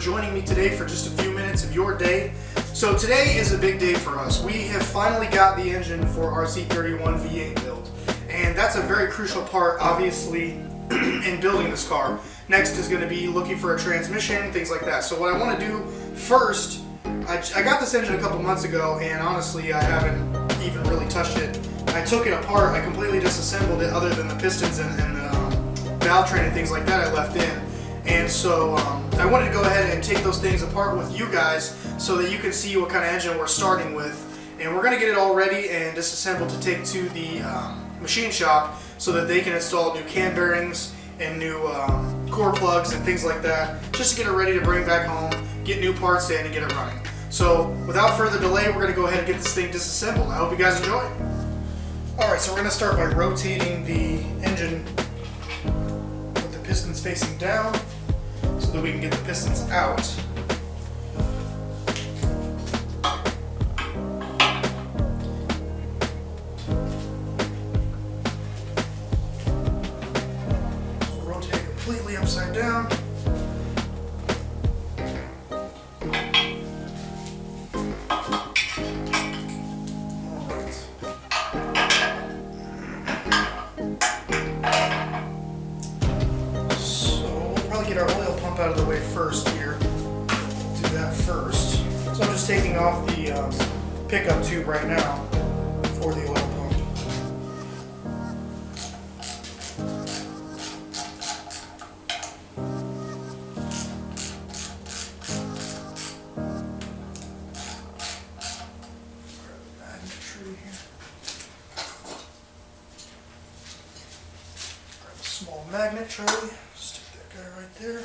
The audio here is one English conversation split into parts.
joining me today for just a few minutes of your day. So today is a big day for us. We have finally got the engine for our C31 V8 build, and that's a very crucial part, obviously, in building this car. Next is going to be looking for a transmission, things like that. So what I want to do first, I got this engine a couple months ago, and honestly I haven't even really touched it. I took it apart, I completely disassembled it other than the pistons and the valve train and things like that I left in. And so I wanted to go ahead and take those things apart with you guys so that you can see what kind of engine we're starting with. And we're going to get it all ready and disassembled to take to the machine shop so that they can install new cam bearings and new core plugs and things like that, just to get it ready to bring back home, get new parts in, and get it running. So without further delay, we're going to go ahead and get this thing disassembled. I hope you guys enjoy. Alright, so we're going to start by rotating the engine with the pistons facing down so that we can get the pistons out. Rotate it completely upside down. Get our oil pump out of the way first here. Do that first. So I'm just taking off the pickup tube right now for the oil pump. Grab a small magnet tray. Stick that guy right there.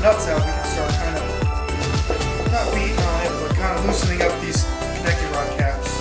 nuts out, we can start kind of, not beating on it, but kind of loosening up these connecting rod caps.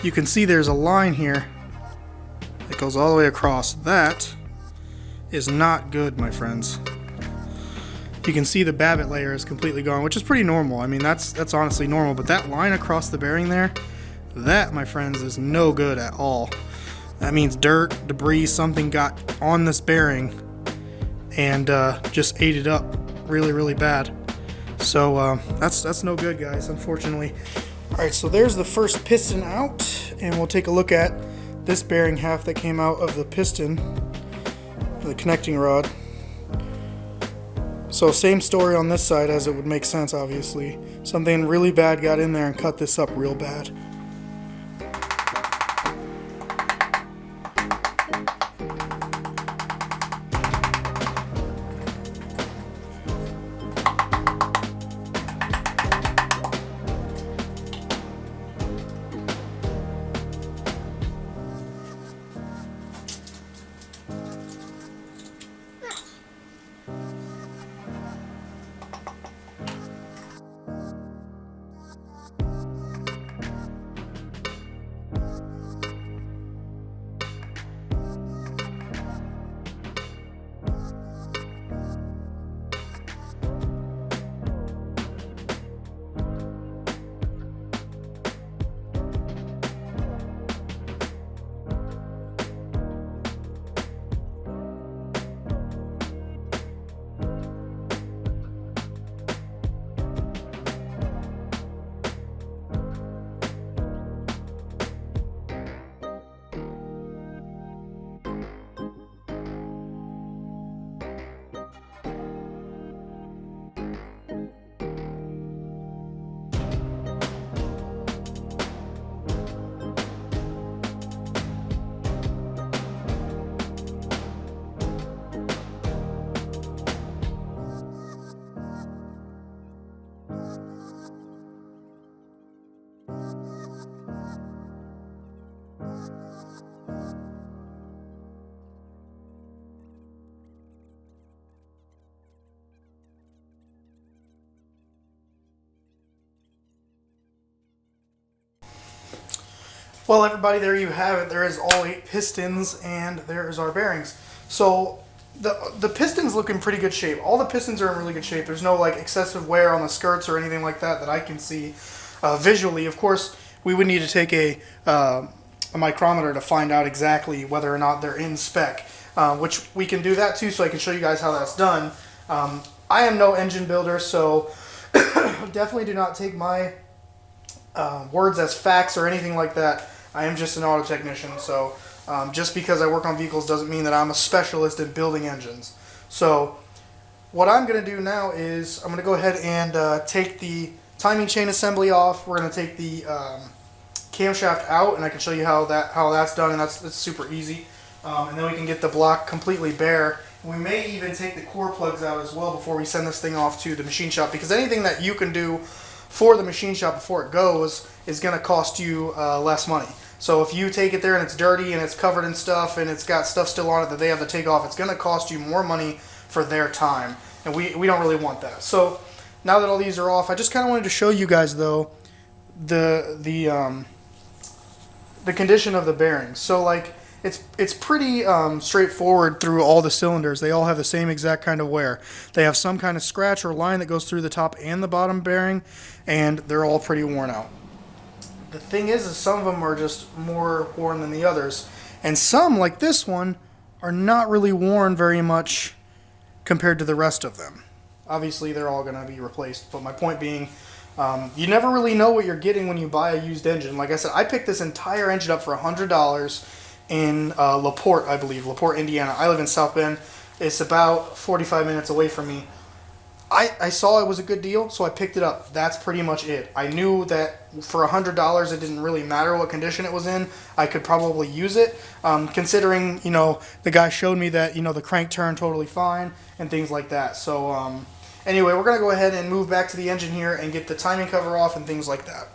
You can see there's a line here that goes all the way across. That is not good, my friends. You can see the babbitt layer is completely gone, which is pretty normal. I mean, that's honestly normal, but that line across the bearing there, that, my friends, is no good at all. That means dirt, debris, something got on this bearing and just ate it up really, really bad. So that's no good, guys, unfortunately. Alright, so there's the first piston out, and we'll take a look at this bearing half that came out of the piston, the connecting rod. So same story on this side, as it would make sense, obviously. Something really bad got in there and cut this up real bad. Well, everybody, there you have it. There is all 8 pistons, and there is our bearings. So the piston's look in pretty good shape. All the pistons are in really good shape. There's no like excessive wear on the skirts or anything like that I can see visually. Of course, we would need to take a micrometer to find out exactly whether or not they're in spec, which we can do that too, so I can show you guys how that's done. I am no engine builder, so definitely do not take my words as facts or anything like that. I am just an auto technician, so just because I work on vehicles doesn't mean that I'm a specialist in building engines. So what I'm going to do now is I'm going to go ahead and take the timing chain assembly off. We're going to take the camshaft out, and I can show you how that's done, and that's super easy. And then we can get the block completely bare. We may even take the core plugs out as well before we send this thing off to the machine shop, because anything that you can do for the machine shop before it goes is going to cost you less money. So if you take it there and it's dirty and it's covered in stuff and it's got stuff still on it that they have to take off, it's going to cost you more money for their time, and we don't really want that. So now that all these are off, I just kind of wanted to show you guys though the condition of the bearings. So like it's pretty straightforward through all the cylinders. They all have the same exact kind of wear. They have some kind of scratch or line that goes through the top and the bottom bearing, and they're all pretty worn out. The thing is some of them are just more worn than the others, and some, like this one, are not really worn very much compared to the rest of them. Obviously they're all going to be replaced, but my point being, you never really know what you're getting when you buy a used engine. Like I said, I picked this entire engine up for $100 in LaPorte, I believe, LaPorte, Indiana. I live in South Bend. It's about 45 minutes away from me. I saw it was a good deal, so I picked it up. That's pretty much it. I knew that for $100, it didn't really matter what condition it was in. I could probably use it, considering, you know, the guy showed me that, you know, the crank turned totally fine and things like that. So anyway, we're going to go ahead and move back to the engine here and get the timing cover off and things like that.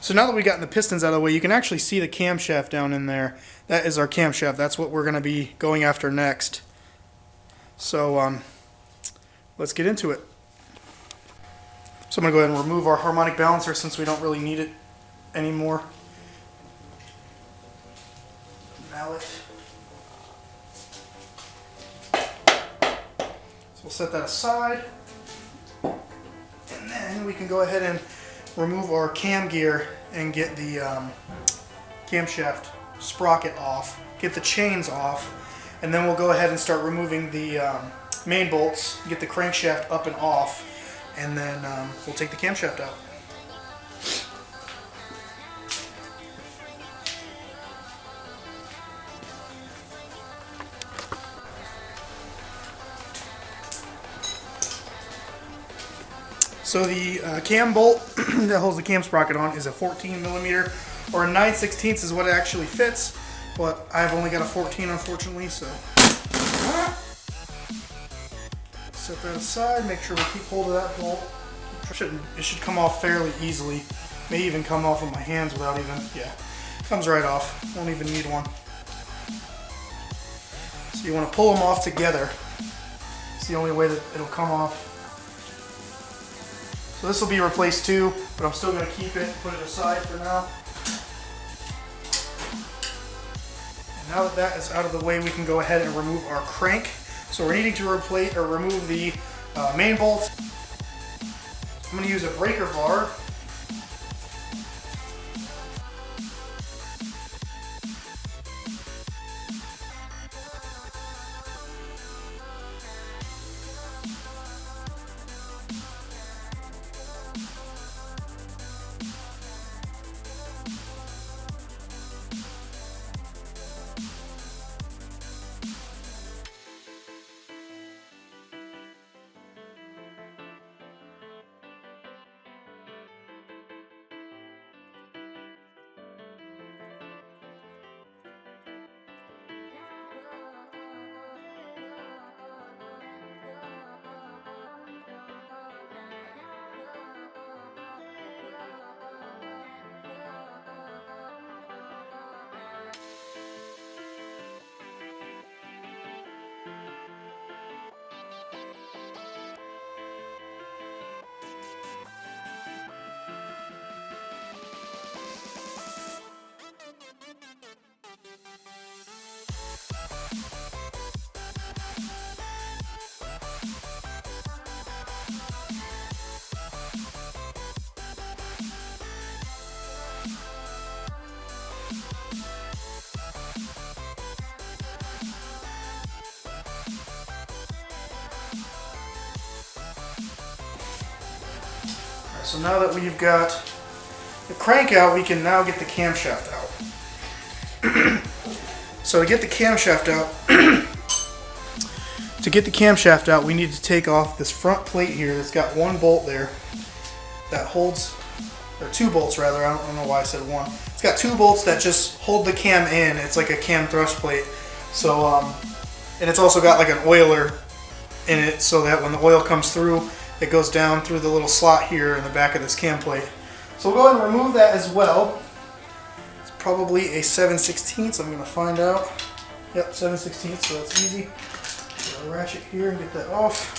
So now that we've gotten the pistons out of the way, you can actually see the camshaft down in there. That is our camshaft. That's what we're going to be going after next. So let's get into it. So I'm going to go ahead and remove our harmonic balancer since we don't really need it anymore. Mallet. So we'll set that aside. And then we can go ahead and remove our cam gear and get the camshaft sprocket off, get the chains off, and then we'll go ahead and start removing the main bolts, get the crankshaft up and off, and then we'll take the camshaft out. So the cam bolt that holds the cam sprocket on is a 14mm, or a 9/16 is what it actually fits, but I've only got a 14 unfortunately, so set that aside, make sure we keep hold of that bolt. It should come off fairly easily, may even come off with my hands without even, yeah, comes right off, won't even need one. So you want to pull them off together, it's the only way that it'll come off. So this will be replaced too, but I'm still going to keep it, put it aside for now. And now that that is out of the way, we can go ahead and remove our crank. So we're needing to replace or remove the main bolts. I'm going to use a breaker bar. So now that we've got the crank out, we can now get the camshaft out. So to get the camshaft out, we need to take off this front plate here that's got one bolt there that holds, or two bolts rather, I don't know why I said one. It's got two bolts that just hold the cam in. It's like a cam thrust plate. So, and it's also got like an oiler in it so that when the oil comes through, it goes down through the little slot here in the back of this cam plate. So we'll go ahead and remove that as well. It's probably a 7/16, I'm going to find out. Yep, 7/16, so that's easy. Get a ratchet here and get that off.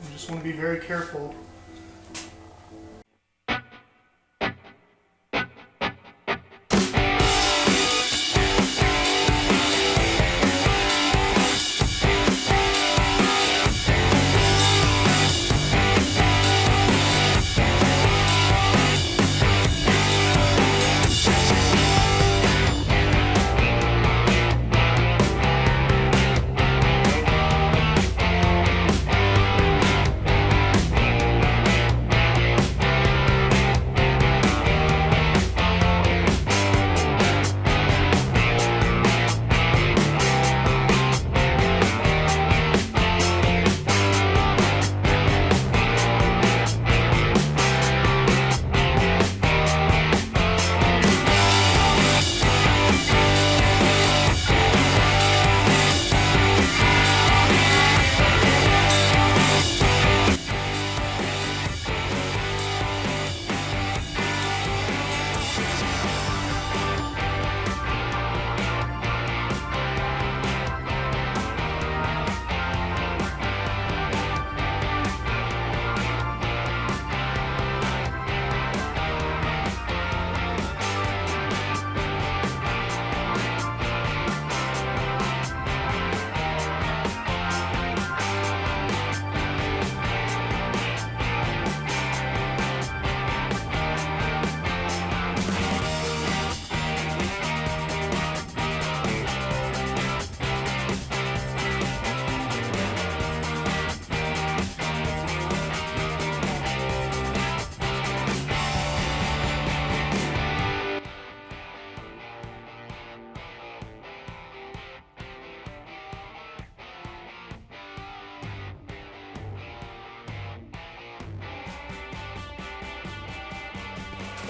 You just want to be very careful.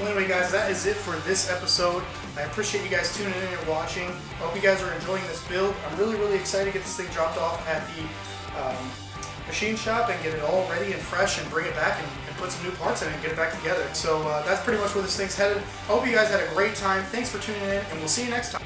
Well, anyway, guys, that is it for this episode. I appreciate you guys tuning in and watching. I hope you guys are enjoying this build. I'm really excited to get this thing dropped off at the machine shop and get it all ready and fresh and bring it back and put some new parts in it and get it back together. So that's pretty much where this thing's headed. I hope you guys had a great time. Thanks for tuning in, and we'll see you next time.